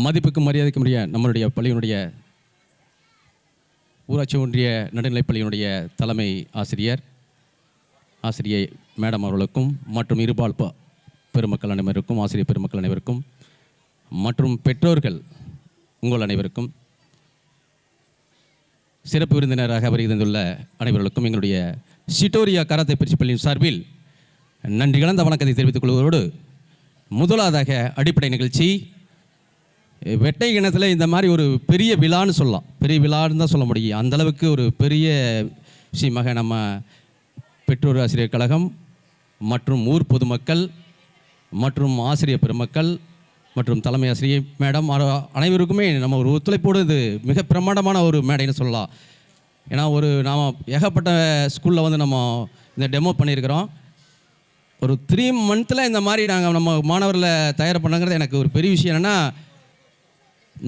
மதிப்புக்கும் மரியாதைக்குரிய நம்மளுடைய பள்ளியினுடைய ஊராட்சி ஒன்றிய நடுநிலைப்பள்ளியினுடைய தலைமை ஆசிரியை மேடம் அவர்களுக்கும் மற்றும் இருபால் பெருமக்கள் அனைவருக்கும், ஆசிரியர் பெருமக்கள் அனைவருக்கும் மற்றும் பெற்றோர்கள் உங்கள் அனைவருக்கும், சிறப்பு விருந்தினராக வருகை தந்துள்ள அனைவர்களுக்கும் எங்களுடைய சிட்டோரியா கராத்தே பயிற்சி பள்ளியின் சார்பில் நன்றி கலந்த வணக்கத்தை தெரிவித்துக் கொள்வதோடு, முதலாவதாக அடிப்படை நிகழ்ச்சி வெட்டை இனத்தில் இந்த மாதிரி ஒரு பெரிய விழான்னு சொல்லலாம். பெரிய விழான்னு தான் சொல்ல முடியும். அந்தளவுக்கு ஒரு பெரிய விஷயமாக நம்ம பெற்றோர் ஆசிரியர் கழகம் மற்றும் ஊர் பொதுமக்கள் மற்றும் ஆசிரியர் பெருமக்கள் மற்றும் தலைமை ஆசிரியை மேடம் அனைவருக்குமே நம்ம ஒரு ஒத்துழைப்போடு இது மிக பிரமாண்டமான ஒரு மேடைன்னு சொல்லலாம். ஏன்னா நாம் ஏகப்பட்ட ஸ்கூலில் வந்து நம்ம இந்த டெமோ பண்ணியிருக்கிறோம். ஒரு 3 மந்த்தில் இந்த மாதிரி நம்ம மாணவர்களை தயார் பண்ணுங்கிறது எனக்கு ஒரு பெரிய விஷயம். என்னென்னா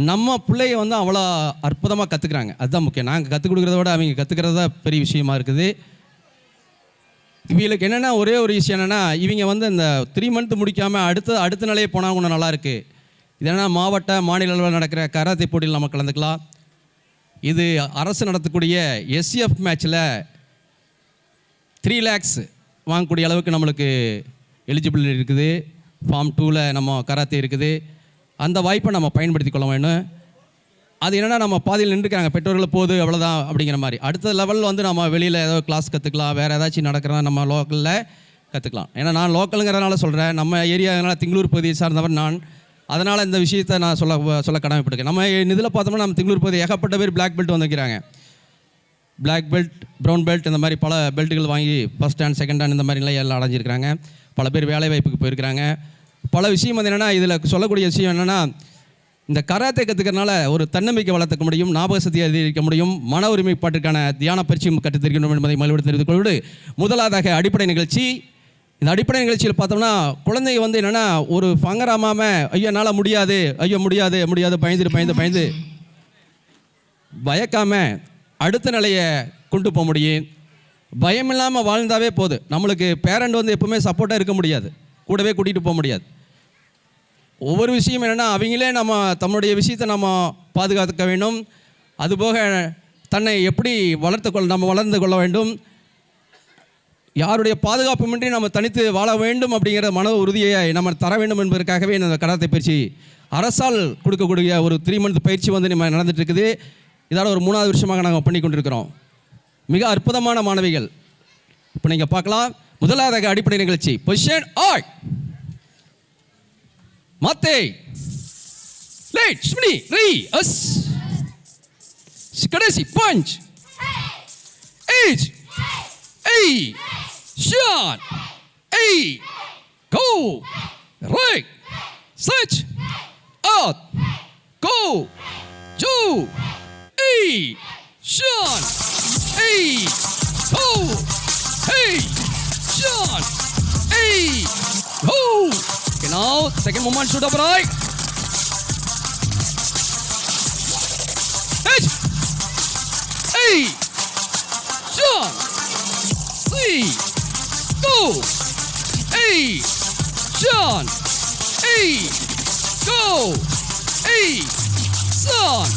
நம்ம பிள்ளைய வந்து அவ்வளோ அற்புதமாக கற்றுக்குறாங்க. அதுதான் முக்கியம். நாங்கள் கற்றுக் கொடுக்குறத விட அவங்க கற்றுக்கிறதா பெரிய விஷயமா இருக்குது. இவங்களுக்கு என்னென்னா ஒரே ஒரு விஷயம் என்னென்னா, இவங்க வந்து இந்த 3 மந்த் முடிக்காமல் அடுத்த நிலையை போனால் கொஞ்சம் நல்லாயிருக்கு. இது என்னென்னா மாவட்ட மாநில அளவில் நடக்கிற கராத்தே போட்டியில் நம்ம கலந்துக்கலாம். இது அரசு நடத்தக்கூடிய எஸ்சிஎஃப் மேட்ச்சில் 3 lakhs வாங்கக்கூடிய அளவுக்கு நம்மளுக்கு எலிஜிபிள் இருக்குது. ஃபார்ம் 2ல் நம்ம கராத்தே இருக்குது. அந்த வாய்ப்பை நம்ம பயன்படுத்தி கொள்ள வேணும். அது என்னென்னா நம்ம பாதியில் நின்றுக்கிறாங்க, பெற்றோர்கள் போது அவ்வளோதான் அப்படிங்கிற மாதிரி. அடுத்த லெவலில் வந்து நம்ம வெளியில் ஏதோ கிளாஸ் கற்றுக்கலாம், வேறு ஏதாச்சும் நடக்கிறதா நம்ம லோக்கலில் கற்றுக்கலாம். ஏன்னா நான் லோக்கலுங்கிறதுனால சொல்கிறேன், நம்ம ஏரியானால திங்களூர் பகுதியை சார்ந்தவர் நான். அதனால் இந்த விஷயத்தை நான் சொல்ல கடமைப்பட்டிருக்கேன். நம்ம இதில் பார்த்தோம்னா நம்ம திங்களூர் பகுதி ஏகப்பட்ட பேர் பிளாக் பெல்ட் வந்துக்கிறாங்க. பிளாக் பெல்ட், ப்ரௌன் பெல்ட், இந்த மாதிரி பல பெல்ட்டுகள் வாங்கி ஃபஸ்ட் ஹேண்ட் செகண்ட் ஹேண்ட் இந்த மாதிரிலாம் எல்லாம் அடைஞ்சிருக்கிறாங்க. பல பேர் வேலை வாய்ப்புக்கு போயிருக்கிறாங்க. பல விஷயம் வந்து என்னென்னா, இதில் சொல்லக்கூடிய விஷயம் என்னென்னா, இந்த கராத்தே கற்றுக்கிறனால ஒரு தன்னம்பிக்கை வளர்த்துக்க முடியும், ஞாபக சக்தியை அதிகரிக்க முடியும், மன ஒருமைப்பாட்டிற்கான தியான பயிற்சியும் கற்றுத்தருக்கணும் என்பதை மறுபடியும் தெரிவித்துக் கொள்வது. முதலாவதாக அடிப்படை நிகழ்ச்சி. இந்த அடிப்படை நிகழ்ச்சியில் பார்த்தோம்னா குழந்தைங்க வந்து என்னென்னா ஒரு ஃபங்கராமாமல் ஐயோ என்னால் முடியாது, ஐயோ முடியாது முடியாது பயந்து பயக்காமல் அடுத்த நிலையை கொண்டு போக முடியும். பயம் இல்லாமல் வாழ்ந்தாவே போது. நம்மளுக்கு பேரண்ட் வந்து எப்பவுமே சப்போர்ட்டாக இருக்க முடியாது, கூடவே கூட்டிகிட்டு போக முடியாது. ஒவ்வொரு விஷயம் என்னென்னா அவங்களே நம்ம தன்னுடைய விஷயத்தை நம்ம பாதுகாத்துக்க வேண்டும். அதுபோக தன்னை எப்படி நம்ம வளர்ந்து கொள்ள வேண்டும், யாருடைய பாதுகாப்புமின்றி நம்ம தனித்து வாழ வேண்டும் அப்படிங்கிற மன உறுதியை நம்ம தர வேண்டும் என்பதற்காகவே இந்த கராத்தே பயிற்சி அரசால் கொடுக்கக்கூடிய ஒரு 3 மந்த் பயிற்சி வந்து நம்ம நடந்துட்டு இருக்குது. இதோட ஒரு 3வது வருஷமாக நாங்கள் பண்ணி கொண்டிருக்கிறோம். மிக அற்புதமான மாணவிகள். இப்போ நீங்கள் பார்க்கலாம். முதலாவதாக அடிப்படை நிகழ்ச்சி. பொசிஷன் ஆட் மாத்தே லேட் ஸ்மினி ரீ அஸ் கடைசி பஞ்ச் ஏஜ் ஏய் ஷாட் ஏய் கோ ரைட் சச் அவுட் கோ ஜூ ஏய் ஷாட் ஏய் கோ ஏய் ஷாட் ஏய் கோ. Okay, now second movement, shoot up right. Hey, hey, shot, see, go, hey, shot, hey, go, hey, shot.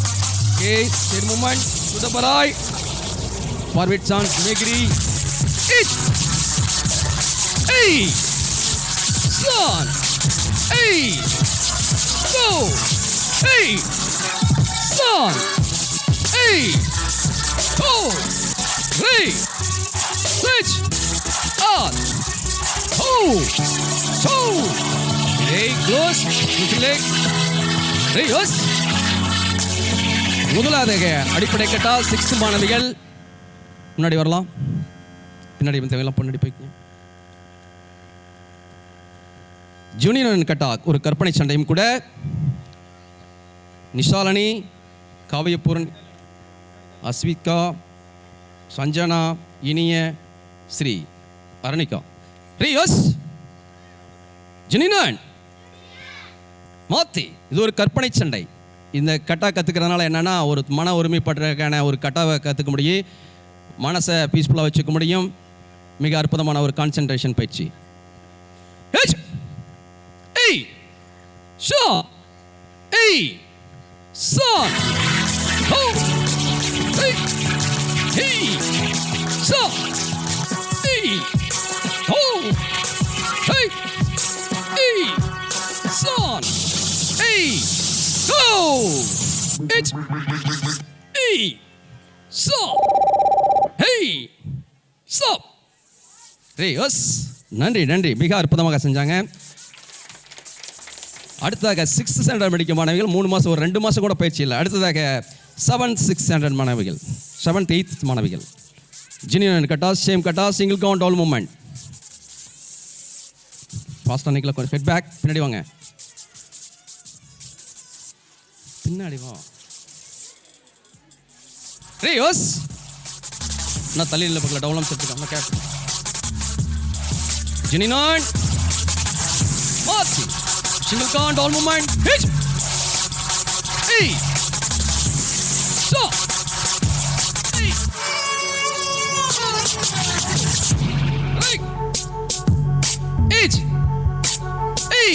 Okay, third movement, shoot up right. Forward chance, Negri, hit, hey, shot. Hey, go, hey, son, hey, go, hey, switch, on, oh, hey, close, leg, hey, yes. முதலாவதாக அடிப்படை கட்டா 6th மாணவிகள் முன்னாடி வரலாம், பின்னாடி வந்து பின்னாடி போய்க்கணும். Junior Cuttack ஒரு கற்பனை சண்டையும் கூட. நிஷாலனி, காவியபூரன், அஸ்விகா, சஞ்சனா, இனிய, ஸ்ரீ, அரணிகா, ரியோஸ், ஜூனியர் மாத்தி. இது ஒரு கற்பனை சண்டை. இந்த கட்டா கற்றுக்கிறதுனால என்னென்னா ஒரு மன ஒருமைப்பாட்டுக்கான ஒரு கட்டாவை கற்றுக்க முடியும், மனசை பீஸ்ஃபுல்லாக வச்சுக்க முடியும். மிக அற்புதமான ஒரு கான்சன்ட்ரேஷன் பயிற்சி. Hey, Shaw. Hey, Son. Ho. Hey, hey, Shaw. Hey, ho. Hey, hey, Son. Hey, go. It's hey, Shaw. Hey, stop. Yes. நன்றி நன்றி, மிக அற்புதமாக செஞ்சாங்க. அடுத்ததாக 6th ஸ்டாண்டர்ட் படிக்கும் மாணவிகள் 3 மாதம் ஒரு 2 மாதம் கூட பயிற்சி இல்லை. அடுத்ததாக 7th 6th ஸ்டாண்டர்ட் மாணவிகள், 7th 8th மாணவிகள். ஜினியன் கட்டாஸ், சேம் கட்டாஸ், சிங்கிள் கவுண்ட் ஆல் மூமெண்ட். ஃபாஸ்ட்டாக நிற்கல, கொஞ்சம் ஹெட் பேக், பின்னாடி வாங்க, பின்னாடி வா. யோஸ் நான் தள்ளியில் பக்கத்தில் டவுன்லாம் செத்துருக்கேன். கேப் ஜினினான் மாத்தி, single count all movement, hit, hey, stop, hey, right, hit, hey,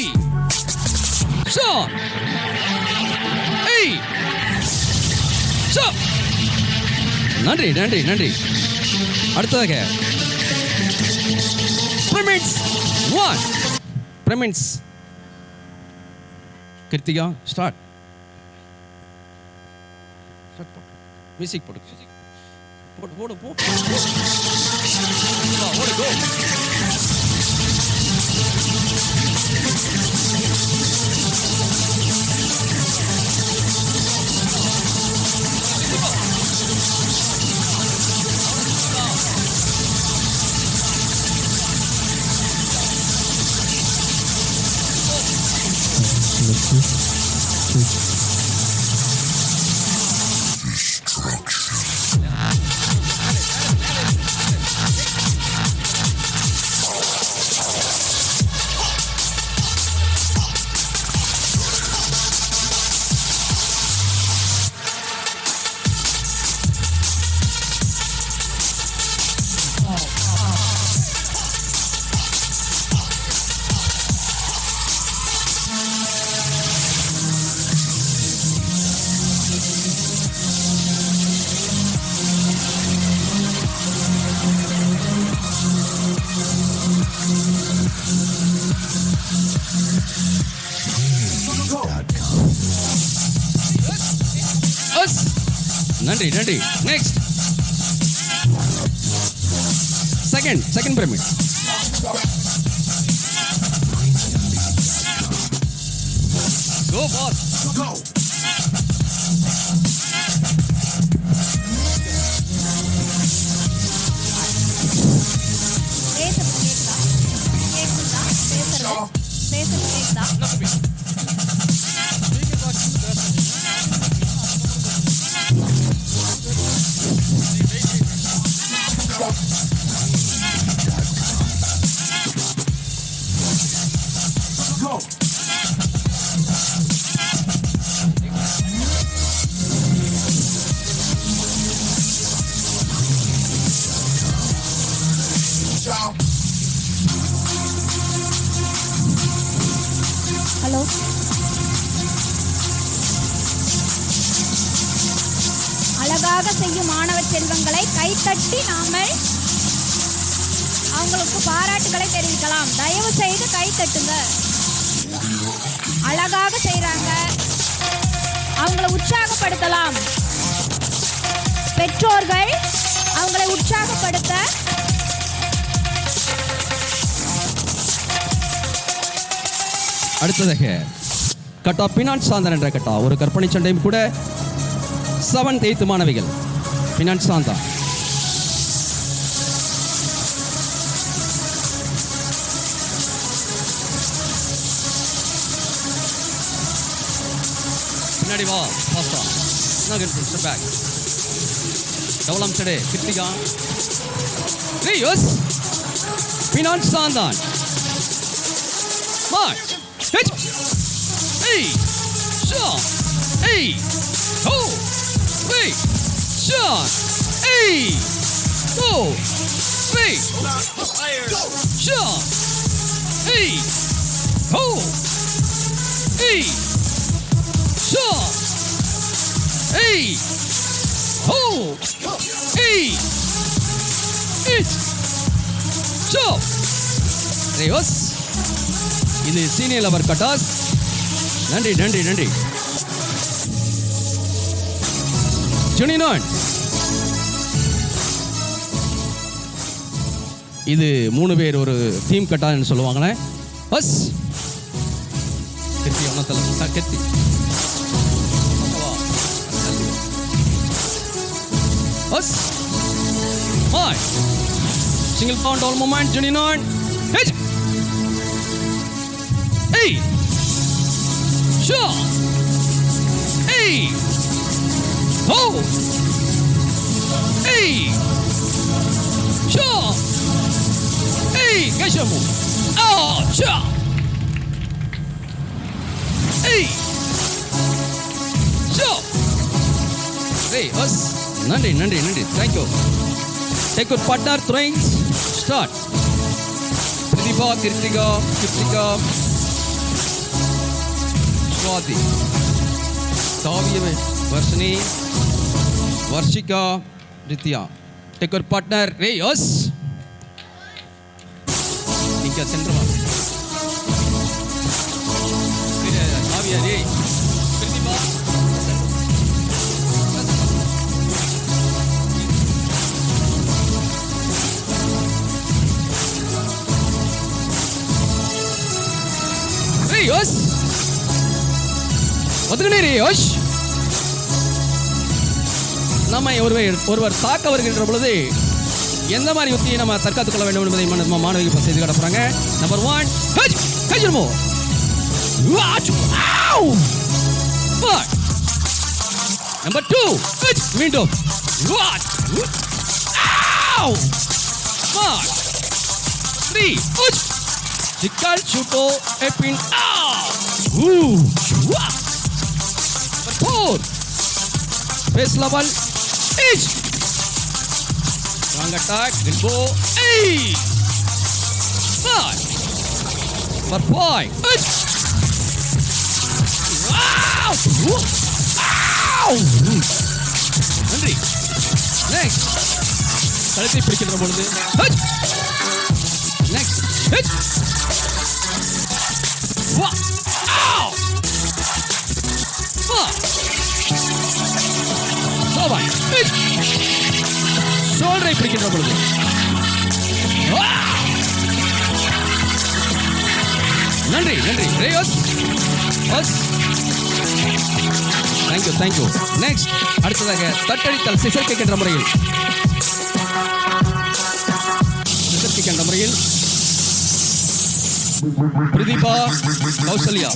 stop, hey, stop. நன்றி நன்றி நன்றி. அடுத்ததாக pyramids 1 pyramids. Kiruthika start. Music போடு, போடு போடு போ, போடு கோ. நன்றி நன்றி. Next second pyramid. கோ பாஸ், கோ. ஹலோ, அழகாக செய்யும் மாணவ செல்வங்களை கைத்தட்டி நாமல் அவங்களுக்கு பாராட்டுகளை தெரிவிக்கலாம். தயவு செய்து கைத்தட்டுங்க. அழகாக செய்றாங்க, அவங்களை உற்சாகப்படுத்தலாம். பெற்றோர்கள் அவங்களை உற்சாகப்படுத்த அடுத்ததாக கட்டா பினான்ஸ் சாந்தன் என்ற கட்டா, ஒரு கற்பனை சண்டையும் கூட. 7th 8th மாணவிகள், பினான்ஸ் சாந்தா. பின்னாடி வா, ஃபாஸ்டா. ஸ்டெப் பேக், டபுள் ஆம் சடே. கிருத்திகா யோஸ், பினான்ஸ் சாந்தான் march. Hey, Sean, hey, go, wait, Sean, hey, go, wait, Sean, hey, go, Hey! Sure! Hey! Ho! Hey! It! Sure! Reyes. இது சீனியர் லவர் கட்டாஸ். நன்றி நன்றி நன்றி. 29. இது 3 பேர் ஒரு டீம் கட்டான்னு சொல்லுவாங்களே. பஸ் கெத்தி ஒன்றத்தில் கெத்தி பஸ் ஹாய் சிங்கிள் கவுண்ட் ஆல் மூமெண்ட் 29 ஹெச் ஏய் ஷோ ஏய் ஹோ ஏய் ஷோ ஏய் கஷமு ஆ ஷோ ஏய் ஷோ ஏய் பஸ் நன்றி நன்றி நன்றி தேங்க்யூ டேக் யுவர் பார்ட்னர் த்ரோயிங்ஸ் start Prathiba Kiruthika Swathi Kavya Varshini Varshika Rithya take your partner ரேயஸ் நீங்க சென்றுவா காவியா ரே பிரதிபா ரேயஸ் ஒதுங்கனே ரேயஸ் நம்ம ஒருவர் தாக்க வருகின்ற பொழுது எந்த மாதிரி யுக்தியை நம்ம தற்காத்துக் கொள்ள வேண்டும் என்பதை நம்ம மாணவிகள் செய்து காட்டுறாங்க. நம்பர் 1 கஜ்மோ நம்பர் 2 மீண்டும் 3 சிக்கல் ஷூட்டோ எப்பின் number 4 Base level is strong attack elbow hey 5 for 5 wow wow நன்றி next கழுத்தை பிடிக்கின்ற பொழுது next hit wow ஷோல்டரை பிடிக்கின்ற பொழுது நன்றி நன்றி ரேயஸ் தேங்க்யூ தேங்க்யூ நெக்ஸ்ட் அடுத்ததாக தட்டடித்தல் சிசர் கிக் என்ற முறையில் பிரதீபா கௌசல்யா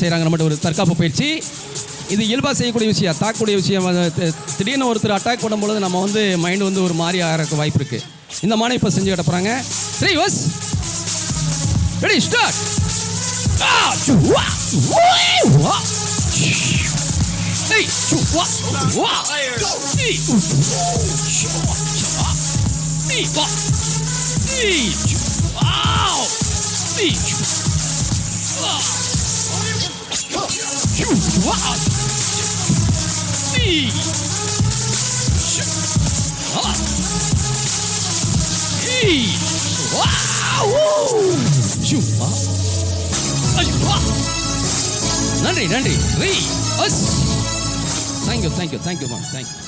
செய்கிறாங்க நம்மகிட்ட ஒரு தற்காப்பு பயிற்சி. இது இயல்பாக செய்யக்கூடிய விஷயம், தாக்கக்கூடிய விஷயம். திடீர்னு ஒருத்தர் அட்டாக் பண்ணும்பொழுது நம்ம வந்து மைண்டு வந்து ஒரு மாதிரி ஆகிறதுக்கு வாய்ப்பு இருக்குது. இந்த மானை இப்போ செஞ்சு கட்ட போகிறாங்க. 3 வர்ஸ் ரெடி ஸ்டார்ட். நன்றி நன்றி. Thank you thank you thank you ma'am, thank you.